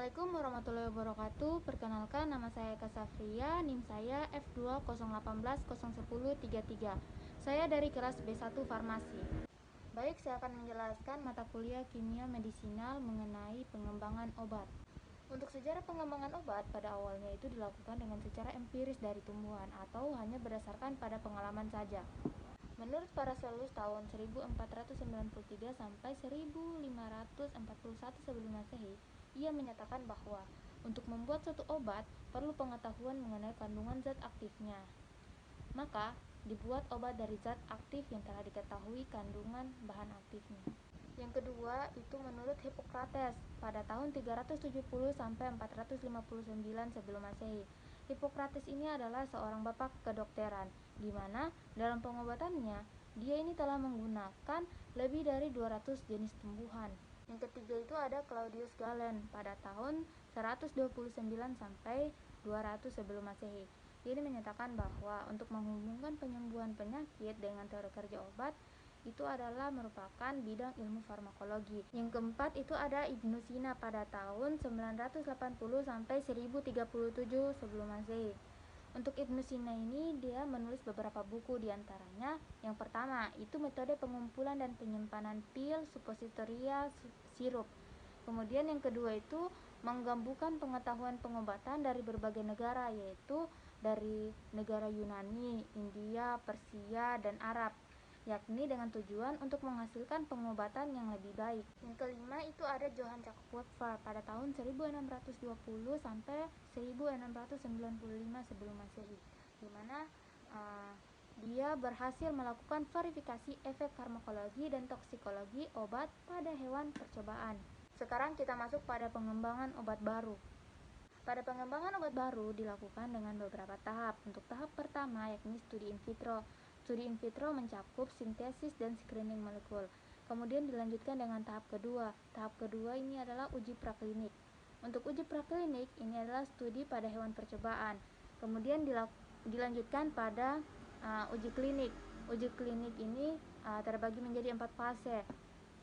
Assalamualaikum warahmatullahi wabarakatuh. Perkenalkan, nama saya Kasafria, NIM saya F201801033. Saya dari kelas B1 Farmasi. Baik, saya akan menjelaskan mata kuliah Kimia Medisinal mengenai pengembangan obat. Untuk sejarah pengembangan obat, pada awalnya itu dilakukan dengan secara empiris dari tumbuhan atau hanya berdasarkan pada pengalaman saja. Menurut Paracelsus tahun 1493 sampai 1541 sebelum Masehi, ia menyatakan bahwa untuk membuat suatu obat perlu pengetahuan mengenai kandungan zat aktifnya. Maka, dibuat obat dari zat aktif yang telah diketahui kandungan bahan aktifnya. Yang kedua, itu menurut Hippocrates pada tahun 370 sampai 459 sebelum Masehi. Hippocrates ini adalah seorang bapak kedokteran, di mana dalam pengobatannya dia ini telah menggunakan lebih dari 200 jenis tumbuhan. Yang ketiga itu ada Claudius Galen pada tahun 129 sampai 200 sebelum Masehi. Dia menyatakan bahwa untuk menghubungkan penyembuhan penyakit dengan teori kerja obat itu adalah merupakan bidang ilmu farmakologi. Yang keempat itu ada Ibnu Sina pada tahun 980 sampai 1037 sebelum Masehi. Untuk Ibnu Sina ini dia menulis beberapa buku, diantaranya yang pertama itu metode pengumpulan dan penyimpanan pil, suppositoria, sirup. Kemudian yang kedua itu menggabungkan pengetahuan pengobatan dari berbagai negara, yaitu dari negara Yunani, India, Persia, dan Arab, yakni dengan tujuan untuk menghasilkan pengobatan yang lebih baik. Yang kelima itu ada Johann Jakob Woodford pada tahun 1620 sampai 1695 sebelum Masehi, di mana dia berhasil melakukan verifikasi efek farmakologi dan toksikologi obat pada hewan percobaan. Sekarang kita masuk pada pengembangan obat baru. Pada pengembangan obat baru dilakukan dengan beberapa tahap. Untuk tahap pertama yakni studi in vitro. Studi in vitro mencakup sintesis dan screening molekul. Kemudian dilanjutkan dengan tahap kedua. Tahap kedua ini adalah uji praklinik. Untuk uji praklinik ini adalah studi pada hewan percobaan. Kemudian dilanjutkan pada uji klinik. Uji klinik ini terbagi menjadi 4 fase.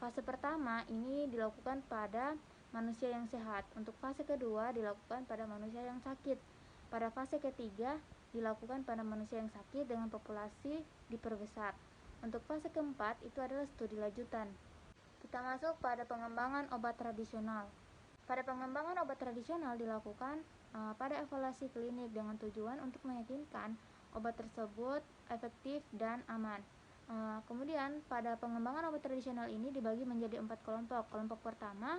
Fase pertama ini dilakukan pada manusia yang sehat. Untuk fase kedua dilakukan pada manusia yang sakit. Pada fase ketiga dilakukan pada manusia yang sakit dengan populasi diperbesar. Untuk fase keempat itu adalah studi lanjutan. Kita masuk pada pengembangan obat tradisional. Pada pengembangan obat tradisional dilakukan pada evaluasi klinik dengan tujuan untuk meyakinkan obat tersebut efektif dan aman. Kemudian pada pengembangan obat tradisional ini dibagi menjadi 4 kelompok. Kelompok pertama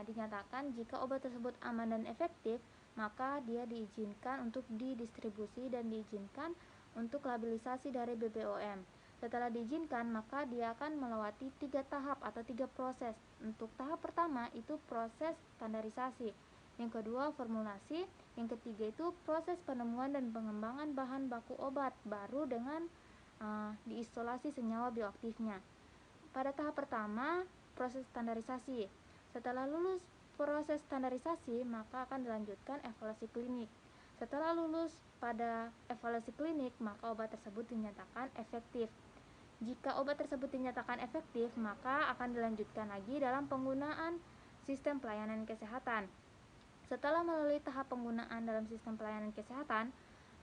dinyatakan jika obat tersebut aman dan efektif, maka dia diizinkan untuk didistribusi dan diizinkan untuk labilisasi dari BPOM. Setelah diizinkan, maka dia akan melewati 3 tahap atau 3 proses. Untuk tahap pertama itu proses standarisasi, yang kedua formulasi, yang ketiga itu proses penemuan dan pengembangan bahan baku obat baru dengan diisolasi senyawa bioaktifnya. Pada tahap pertama, proses standarisasi. Setelah lulus proses standarisasi, maka akan dilanjutkan evaluasi klinik. Setelah lulus pada evaluasi klinik, maka obat tersebut dinyatakan efektif. Jika obat tersebut dinyatakan efektif, maka akan dilanjutkan lagi dalam penggunaan sistem pelayanan kesehatan. Setelah melalui tahap penggunaan dalam sistem pelayanan kesehatan,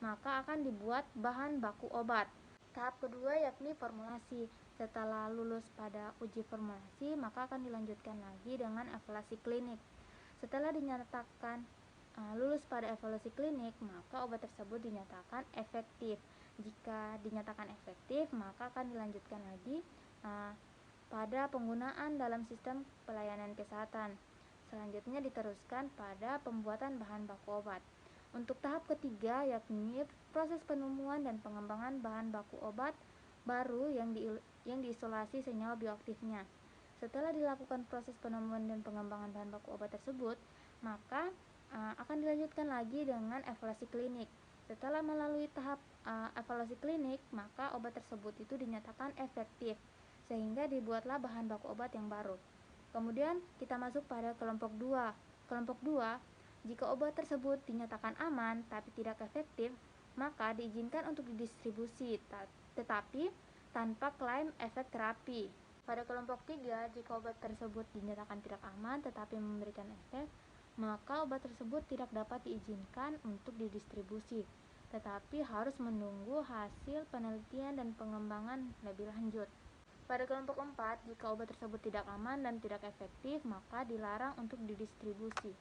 maka akan dibuat bahan baku obat. Tahap kedua yakni formulasi. Setelah lulus pada uji formulasi, maka akan dilanjutkan lagi dengan evaluasi klinik. Setelah dinyatakan lulus pada evaluasi klinik, maka obat tersebut dinyatakan efektif. Jika dinyatakan efektif, maka akan dilanjutkan lagi pada penggunaan dalam sistem pelayanan kesehatan. Selanjutnya diteruskan pada pembuatan bahan baku obat. Untuk tahap ketiga yakni proses penemuan dan pengembangan bahan baku obat baru yang diisolasi senyawa bioaktifnya. Setelah dilakukan proses penemuan dan pengembangan bahan baku obat tersebut, maka akan dilanjutkan lagi dengan evaluasi klinik. Setelah melalui tahap evaluasi klinik, maka obat tersebut itu dinyatakan efektif, sehingga dibuatlah bahan baku obat yang baru. Kemudian kita masuk pada kelompok 2. Kelompok 2, jika obat tersebut dinyatakan aman tapi tidak efektif, maka diizinkan untuk didistribusi, tetapi tanpa klaim efek terapi. Pada kelompok 3, jika obat tersebut dinyatakan tidak aman tetapi memberikan efek, maka obat tersebut tidak dapat diizinkan untuk didistribusi, tetapi harus menunggu hasil penelitian dan pengembangan lebih lanjut. Pada kelompok 4, jika obat tersebut tidak aman dan tidak efektif, maka dilarang untuk didistribusi.